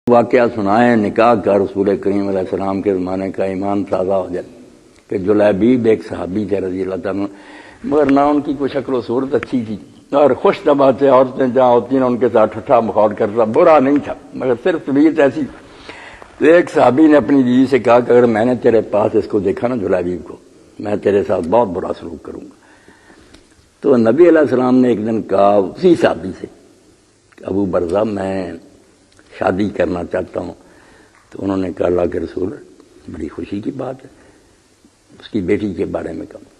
واقعہ سنائے نکاح کا رسول کریم علیہ السلام کے زمانے کا ایمان تازہ ہو جائے کہ جلیبیب ایک صحابی تھے رضی اللہ تعالیٰ، مگر نہ ان کی کوئی شکل و صورت اچھی تھی اور خوش طبع سے عورتیں جہاں ہوتی ہیں ان کے ساتھ ٹھٹھا مخاط کرتا، برا نہیں تھا مگر صرف طبیعت ایسی۔ تو ایک صحابی نے اپنی بیوی سے کہا کہ اگر میں نے تیرے پاس اس کو دیکھا نا جلیبیب کو، میں تیرے ساتھ بہت برا سلوک کروں گا۔ تو نبی علیہ السلام نے ایک دن کہا اسی صحابی سے، ابو برزہ میں شادی کرنا چاہتا ہوں۔ تو انہوں نے کہا اللہ کے رسول بڑی خوشی کی بات ہے، اس کی بیٹی کے بارے میں کہا۔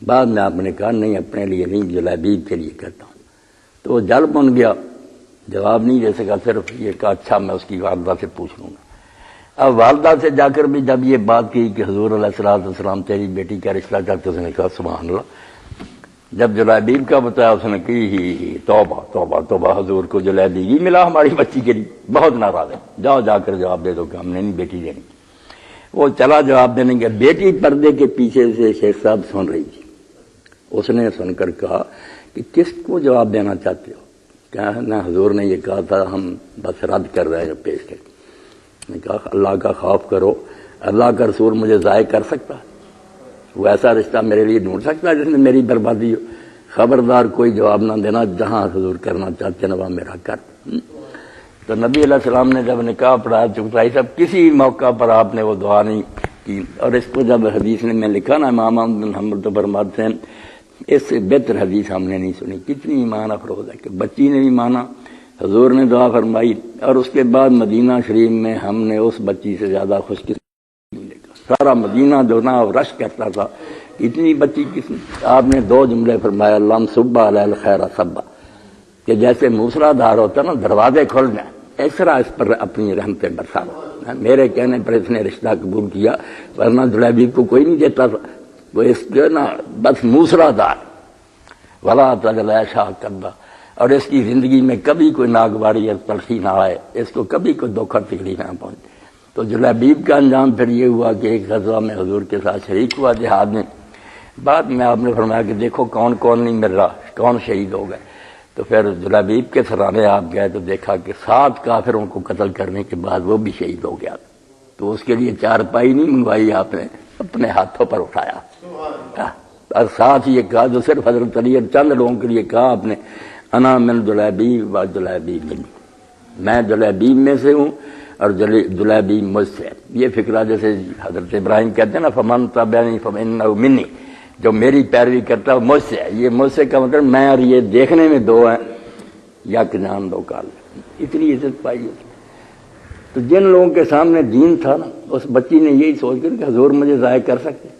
بعد میں آپ نے کہا نہیں اپنے لیے نہیں جلیبیب کے لیے کہتا ہوں۔ تو وہ جل بن گیا، جواب نہیں دے سکا، صرف یہ کہا اچھا میں اس کی والدہ سے پوچھ لوں گا۔ اب والدہ سے جا کر بھی جب یہ بات کی کہ حضور علیہ السلام تیری بیٹی کا رشتہ چاہتے، اس نے کہا سبحان اللہ۔ جب جلیبیب کا بتایا اس نے کی توبہ توبہ توبہ، حضور کو جلیبیب ہی ملا ہماری بچی کے لیے، بہت ناراض ہے، جاؤ جا کر جواب دے دو کہ ہم نے نہیں بیٹی دینی۔ وہ چلا جواب دینے کے، بیٹی پردے کے پیچھے سے شیخ صاحب سن رہی تھی، اس نے سن کر کہا کہ کس کو جواب دینا چاہتے ہو؟ کہا حضور نے یہ کہا تھا ہم بس رد کر رہے ہیں پیش کر۔ میں کہا اللہ کا خوف کرو، اللہ کا رسول مجھے ضائع کر سکتا ہے؟ وہ ایسا رشتہ میرے لیے ڈھونڈ سکتا ہے جس میں میری بربادی ہو؟ خبردار کوئی جواب نہ دینا، جہاں حضور کرنا چاہتے ہیں وہ میرا کر۔ تو نبی علیہ السلام نے جب نکاح پڑھایا چکتائی صاحب کسی موقع پر آپ نے وہ دعا نہیں کی، اور اس کو جب حدیث میں لکھا نا امام احمد بن حنبل تو فرماتے ہیں اس سے بہتر حدیث ہم نے نہیں سنی۔ کتنی ایمان افروز ہے کہ بچی نے بھی مانا، حضور نے دعا فرمائی، اور اس کے بعد مدینہ شریف میں ہم نے اس بچی سے زیادہ خوش قسمت نہیں دیکھا۔ سارا مدینہ جو نا رش کرتا تھا، اتنی بچی کس نے؟ آپ نے دو جملے فرمایا اللہم صب علی الخیر صبا، کہ جیسے موسلا دھار ہوتا نا دروازے کھل جائیں، اس طرح اس پر اپنی رحمتیں برسا۔ میرے کہنے پر اس نے رشتہ قبول کیا، ورنہ جلیبیب کو کوئی نہیں دیتا تھا۔ وہ اس کے نا بس موسلا دھار ولا تجلا شاہ کبا، اور اس کی زندگی میں کبھی کوئی ناگواری یا تلخی نہ آئے، اس کو کبھی کوئی دکھ اور تکلیف نہ پہنچے۔ تو جلیبیب کا انجام پھر یہ ہوا کہ ایک غزوہ میں حضور کے ساتھ شریک ہوا جہاد میں۔ بعد میں آپ نے فرمایا کہ دیکھو کون کون نہیں مل رہا، کون شہید ہو گئے۔ تو پھر جلیبیب کے سرانے آپ گئے تو دیکھا کہ 7 کافروں کو قتل کرنے کے بعد وہ بھی شہید ہو گیا۔ تو اس کے لیے چارپائی نہیں منگوائی، آپ نے اپنے ہاتھوں پر اٹھایا، اور ساتھ یہ کہا جو صرف حضرت علی اور چند لوگوں کے لیے کہا آپ نے، انا من جلیبیب و جلیبیب منی، میں جلیبیب میں سے ہوں اور جلیبیب مجھ سے۔ یہ فکرہ جیسے حضرت ابراہیم کہتے ہیں نا فمن تبعنی فانہ منی، جو میری پیروی کرتا ہے مجھ سے ہے۔ یہ مجھ سے کا مطلب میں اور یہ دیکھنے میں دو ہیں، یک جان دو کال، اتنی عزت پائی ہے۔ تو جن لوگوں کے سامنے دین تھا نا، اس بچی نے یہی سوچ کر کہ حضور مجھے ضائع کر سکتے،